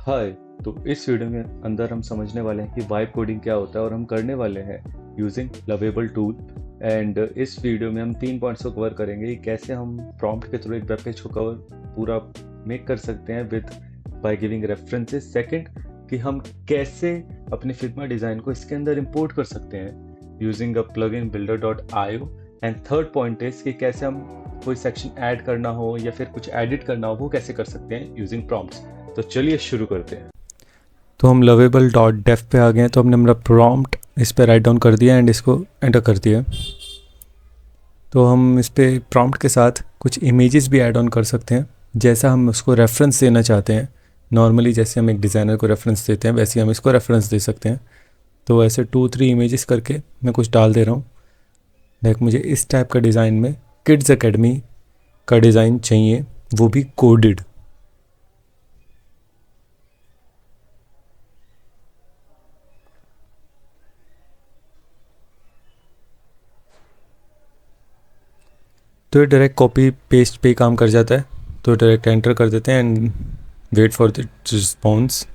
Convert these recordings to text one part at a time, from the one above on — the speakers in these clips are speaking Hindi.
हाय। तो इस वीडियो में अंदर हम समझने वाले हैं कि वाइब कोडिंग क्या होता है और हम करने वाले हैं यूजिंग लवेबल टूल। एंड इस वीडियो में हम 3 पॉइंट्स को कवर करेंगे कि कैसे हम प्रॉम्प्ट के थ्रू एक वेब पेज को कवर पूरा मेक कर सकते हैं with by giving references. Second, कि हम कैसे अपने फिग्मा डिज़ाइन को इसके अंदर इंपोर्ट कर सकते हैं using a plugin builder.io। And third point is कि कैसे हम कोई सेक्शन ऐड करना हो या फिर कुछ एडिट करना हो वो कैसे कर सकते हैं यूजिंग प्रॉम्प्ट्स। तो चलिए शुरू करते हैं। तो हम लवेबल डॉट डेफ पे आ गए हैं। तो हमने हमारा प्रॉम्प्ट इस पे राइट डाउन कर दिया एंड इसको एंटर कर दिया। तो हम इस पे प्रॉम्प्ट के साथ कुछ इमेजेस भी ऐड ऑन कर सकते हैं जैसा हम उसको रेफरेंस देना चाहते हैं। नॉर्मली जैसे हम एक डिज़ाइनर को रेफरेंस देते हैं वैसे हम इसको रेफरेंस दे सकते हैं। तो ऐसे 2-3 इमेजेस करके मैं कुछ डाल दे रहा हूँ। लाइक मुझे इस टाइप का डिज़ाइन में किड्स एकेडमी का डिज़ाइन चाहिए, वो भी कोडेड। तो ये डायरेक्ट कॉपी पेस्ट पे काम कर जाता है। तो डायरेक्ट एंटर कर देते हैं and wait for the response.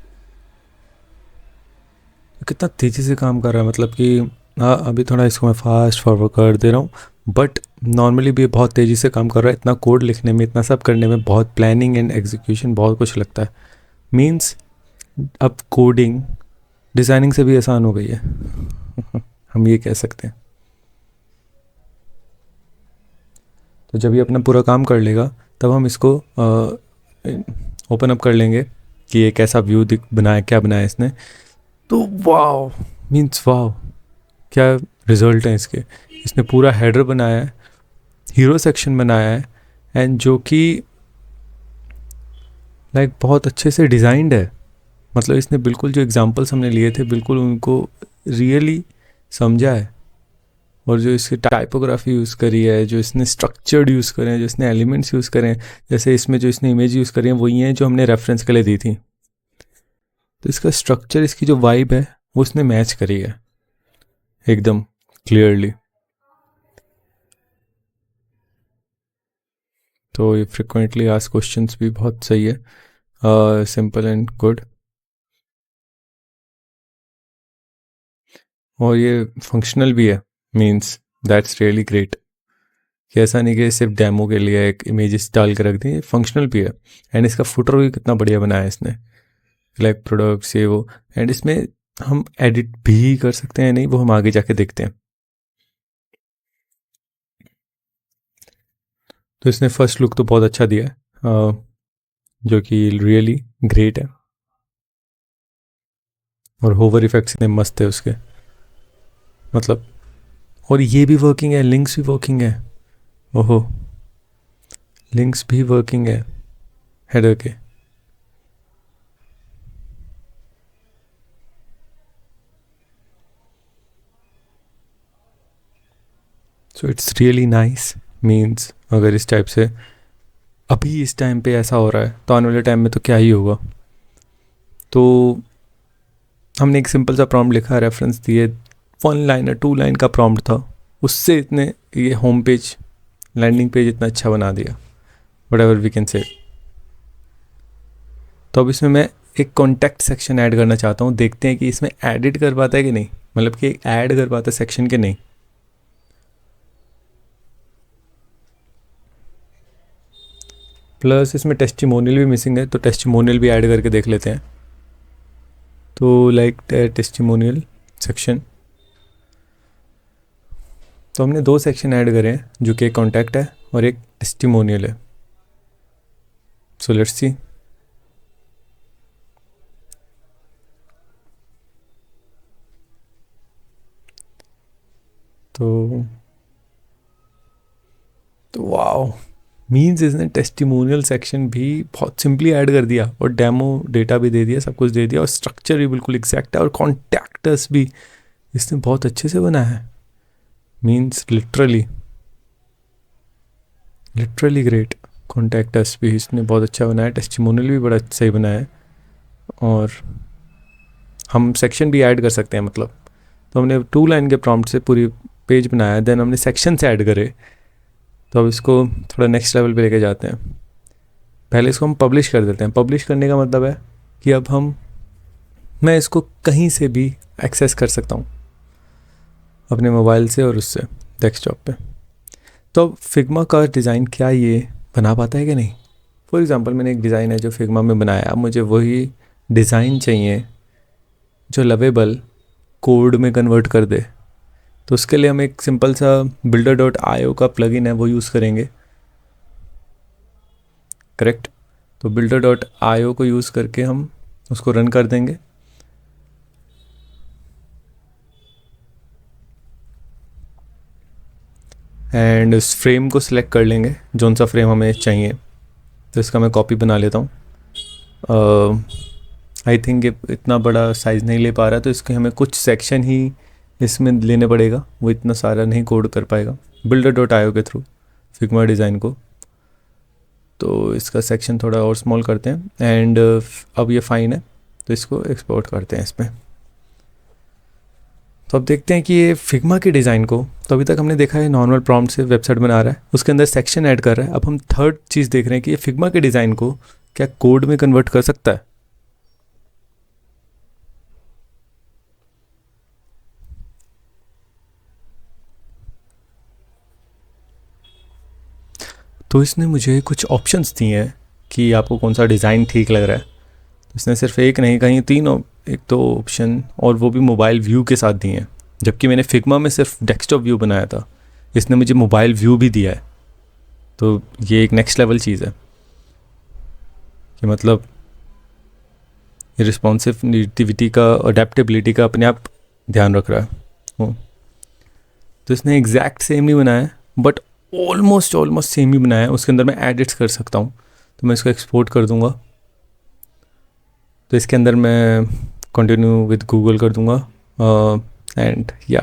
कितना तेज़ी से काम कर रहा है, मतलब कि हाँ, अभी थोड़ा इसको मैं फास्ट फॉरवर्ड कर दे रहा हूँ, बट नॉर्मली भी बहुत तेज़ी से काम कर रहा है। इतना कोड लिखने में, इतना सब करने में बहुत प्लानिंग एंड एग्जीक्यूशन बहुत कुछ लगता है। मीन्स अब कोडिंग डिज़ाइनिंग से भी आसान हो गई है हम ये कह सकते हैं। तो जब ये अपना पूरा काम कर लेगा तब हम इसको ओपन अप कर लेंगे कि ये कैसा व्यू बनाया, क्या बनाया इसने। तो वाओ, मीन्स वाओ, क्या रिजल्ट है इसके। इसने पूरा हेडर बनाया है, हीरो सेक्शन बनाया है, एंड जो कि लाइक बहुत अच्छे से डिज़ाइंड है। मतलब इसने बिल्कुल जो एग्जांपल्स हमने लिए थे बिल्कुल उनको रियली समझा है। और जो इसकी टाइपोग्राफी यूज़ करी है, जो इसने स्ट्रक्चर्ड यूज़ करे हैं, जो इसने एलिमेंट्स यूज़ करें, जैसे इसमें जो इसने इमेज यूज़ करी है वही हैं जो हमने रेफरेंस के लिए दी थी। तो इसका स्ट्रक्चर, इसकी जो वाइब है वो उसने मैच करी है एकदम क्लियरली। तो ये फ्रिक्वेंटली आस्क्ड क्वेश्चंस भी बहुत सही है, सिंपल एंड गुड। और ये फंक्शनल भी है, मीन्स दैट्स रियली ग्रेट। कि ऐसा नहीं कि सिर्फ डेमो के लिए एक इमेजेस डाल के रख दी, फंक्शनल भी है। एंड इसका फुटर भी कितना बढ़िया बनाया है इसने, लाइक प्रोडक्ट्स ये वो। एंड इसमें हम एडिट भी कर सकते हैं, नहीं वो हम आगे जाके देखते हैं। तो इसने फर्स्ट लुक तो बहुत अच्छा दिया है, जो कि रियली ग्रेट है। और होवर इफेक्ट्स इतने मस्त है उसके, मतलब। और ये भी वर्किंग है, लिंक्स भी वर्किंग है। ओहो, लिंक्स भी वर्किंग है हेडर के। So it's really nice. Means अगर इस टाइप से अभी इस टाइम पे ऐसा हो रहा है तो आने वाले टाइम में तो क्या ही होगा। तो हमने एक सिंपल सा प्रॉम्प्ट लिखा, रेफरेंस दिए, 1 लाइन 2 लाइन का प्रॉम्प्ट था, उससे इतने ये होम पेज, लैंडिंग पेज इतना अच्छा बना दिया, व्हाटएवर वी कैन से। तो अब इसमें मैं एक कॉन्टैक्ट सेक्शन ऐड करना चाहता हूँ। देखते हैं कि इसमें एडिट कर पाता है कि नहीं, मतलब कि ऐड कर पाता है सेक्शन के नहीं। प्लस इसमें टेस्टिमोनियल भी मिसिंग है, तो टेस्टिमोनियल भी ऐड करके देख लेते हैं। तो लाइक टेस्टिमोनियल सेक्शन, तो हमने 2 सेक्शन ऐड करे हैं, जो कि एक कॉन्टैक्ट है और एक टेस्टिमोनियल है। So let's see. तो वाओ, मीन्स इसने टेस्टिमोनियल सेक्शन भी बहुत सिंपली ऐड कर दिया और डेमो डेटा भी दे दिया, सब कुछ दे दिया, और स्ट्रक्चर भी बिल्कुल एग्जैक्ट है, और कॉन्टैक्टस भी इसने बहुत अच्छे से बनाया है। Means literally great. कॉन्टैक्टस भी इसने बहुत अच्छा बनाया, टेस्टिमोनियल भी बड़ा सही बनाया है। और हम सेक्शन भी ऐड कर सकते हैं, मतलब। तो हमने 2 लाइन के प्रॉम्प्ट से पूरी पेज बनाया, देन हमने सेक्शन से ऐड करे। तो अब इसको थोड़ा नेक्स्ट लेवल पे लेके जाते हैं। पहले इसको हम पब्लिश कर देते हैं। पब्लिश करने का मतलब है कि अब मैं इसको कहीं से भी एक्सेस कर सकता हूँ अपने मोबाइल से और उससे डेस्कटॉप पे। तो अब फिग्मा का डिज़ाइन क्या ये बना पाता है कि नहीं? फॉर एग्ज़ाम्पल मैंने एक डिज़ाइन है जो फिग्मा में बनाया, अब मुझे वही डिज़ाइन चाहिए जो लवेबल कोड में कन्वर्ट कर दे। तो उसके लिए हम एक सिंपल सा builder.io का प्लगइन है वो यूज़ करेंगे, करेक्ट। तो builder.io को यूज़ करके हम उसको रन कर देंगे। एंड उस फ्रेम को सिलेक्ट कर लेंगे जौन सा फ्रेम हमें चाहिए। तो इसका मैं कॉपी बना लेता हूँ। आई थिंक ये इतना बड़ा साइज़ नहीं ले पा रहा, तो इसके हमें कुछ सेक्शन ही इसमें लेने पड़ेगा, वो इतना सारा नहीं कोड कर पाएगा builder.io के थ्रू फिग्मा डिज़ाइन को। तो इसका सेक्शन थोड़ा और स्मॉल करते हैं एंड अब ये फाइन है, तो इसको एक्सपोर्ट करते हैं इसमें। तो अब देखते हैं कि ये फिग्मा के डिज़ाइन को, तो अभी तक हमने देखा है नॉर्मल प्रॉम्प्ट से वेबसाइट बना रहा है, उसके अंदर सेक्शन ऐड कर रहा है। अब हम थर्ड चीज़ देख रहे हैं कि ये फिग्मा के डिज़ाइन को क्या कोड में कन्वर्ट कर सकता है। तो इसने मुझे कुछ ऑप्शंस दिए हैं कि आपको कौन सा डिज़ाइन ठीक लग रहा है। तो इसने सिर्फ एक नहीं, कहीं तीन, एक तो ऑप्शन और वो भी मोबाइल व्यू के साथ दिए हैं, जबकि मैंने फिग्मा में सिर्फ डेस्कटॉप व्यू बनाया था, इसने मुझे मोबाइल व्यू भी दिया है। तो ये एक नेक्स्ट लेवल चीज़ है कि मतलब ये रिस्पॉन्सिविटी का, अडेप्टेबिलिटी का अपने आप ध्यान रख रहा है। तो इसने एग्जैक्ट सेम नहीं बनाया है, बट ऑलमोस्ट सेम ही बनाया है। उसके अंदर मैं एडिट्स कर सकता हूँ, तो मैं इसको एक्सपोर्ट कर दूँगा। तो इसके अंदर मैं कंटिन्यू विद गूगल कर दूँगा एंड या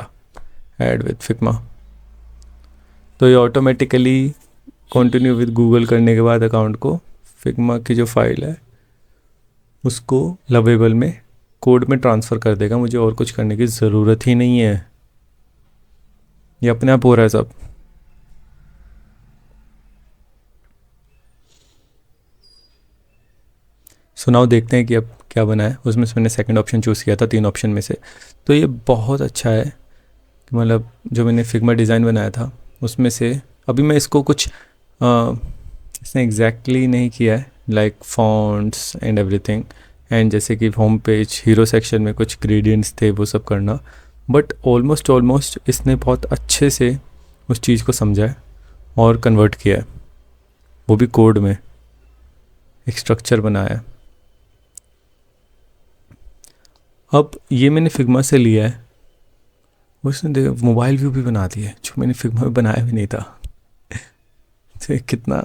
ऐड विद फिग्मा। तो ये ऑटोमेटिकली कंटिन्यू विद गूगल करने के बाद अकाउंट को फिग्मा की जो फाइल है उसको लवेबल में कोड में ट्रांसफ़र कर देगा। मुझे और कुछ करने की ज़रूरत ही नहीं है, ये अपने आप हो रहा है सब। सो नाउ देखते हैं कि अब क्या बना है। उसमें से मैंने सेकंड ऑप्शन चूज़ किया था 3 ऑप्शन में से। तो ये बहुत अच्छा है कि मतलब जो मैंने फिग्मा डिज़ाइन बनाया था उसमें से अभी मैं इसको कुछ इसने एग्जैक्टली नहीं किया है, like fonts and everything, and जैसे कि होम पेज हीरो सेक्शन में कुछ ग्रेडियंट्स थे वो सब करना, बट ऑलमोस्ट इसने बहुत अच्छे से उस चीज़ को समझा है और कन्वर्ट किया है, वो भी कोड में एक स्ट्रक्चर बनाया है। अब ये मैंने फिग्मा से लिया है, उसने मोबाइल व्यू भी बना दिया है जो मैंने फिग्मा में बनाया भी नहीं था। तो ये कितना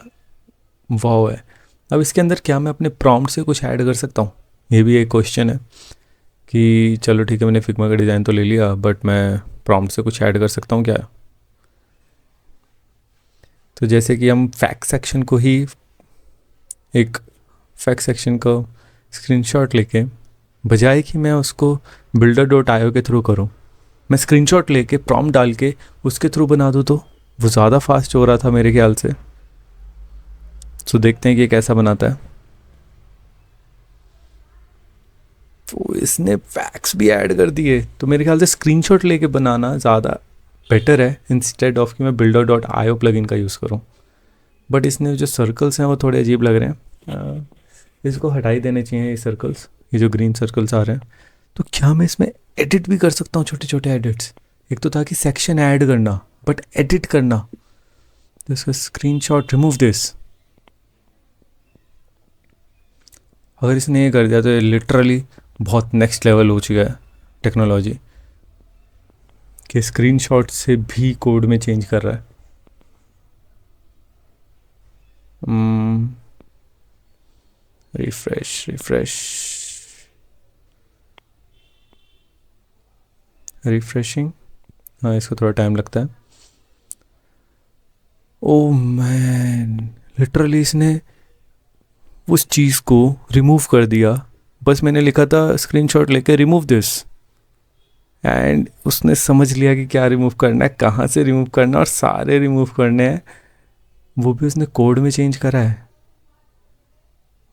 वाव है। अब इसके अंदर क्या मैं अपने प्रॉम्प्ट से कुछ ऐड कर सकता हूँ, ये भी एक क्वेश्चन है कि चलो ठीक है मैंने फिग्मा का डिज़ाइन तो ले लिया, बट मैं प्रॉम्प्ट से कुछ ऐड कर सकता हूँ क्या। तो जैसे कि हम फैक्ट सेक्शन को ही, एक फैक्ट सेक्शन का स्क्रीनशॉट लेके, बजाय कि मैं उसको builder.io के थ्रू करूँ, मैं स्क्रीनशॉट लेके प्रॉम्प्ट डाल के उसके थ्रू बना दूँ, तो वो ज़्यादा फास्ट हो रहा था मेरे ख्याल से। तो देखते हैं कि ये कैसा बनाता है। तो इसने फैक्ट्स भी ऐड कर दिए, तो मेरे ख्याल से स्क्रीनशॉट लेके बनाना ज़्यादा बेटर है इंस्टेड ऑफ कि मैं builder.io प्लगइन का यूज़ करूँ। बट इसने जो सर्कल्स हैं वो थोड़े अजीब लग रहे हैं, इसको हटा ही देने चाहिए ये सर्कल्स, ये जो ग्रीन सर्कल्स आ रहे हैं। तो क्या मैं इसमें एडिट भी कर सकता हूँ, छोटे छोटे एडिट्स? एक तो था कि सेक्शन ऐड करना, बट एडिट करना। तो इसका स्क्रीनशॉट, रिमूव दिस, अगर इसने ये कर दिया तो ये लिटरली बहुत नेक्स्ट लेवल हो चुका है टेक्नोलॉजी, कि स्क्रीनशॉट से भी कोड में चेंज कर रहा है। रिफ्रेशिंग, हाँ इसको थोड़ा टाइम लगता है। ओ मैन, लिटरली इसने उस चीज़ को रिमूव कर दिया। बस मैंने लिखा था स्क्रीनशॉट लेके रिमूव दिस, एंड उसने समझ लिया कि क्या रिमूव करना है, कहाँ से रिमूव करना है, और सारे रिमूव करने हैं। वो भी उसने कोड में चेंज करा है।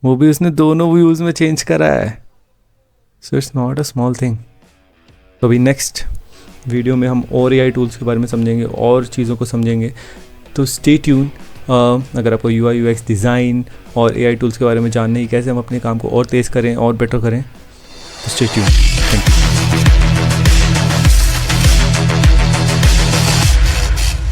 वो भी उसने दोनों व्यूज़ में चेंज करा है। So it's not a small thing. तो अभी नेक्स्ट वीडियो में हम और AI टूल्स के बारे में समझेंगे और चीज़ों को समझेंगे। तो स्टे ट्यून। अगर आपको UI UX डिज़ाइन और AI टूल्स के बारे में जानना है कैसे हम अपने काम को और तेज़ करें और बेटर करें, तो स्टे ट्यून। Thank you.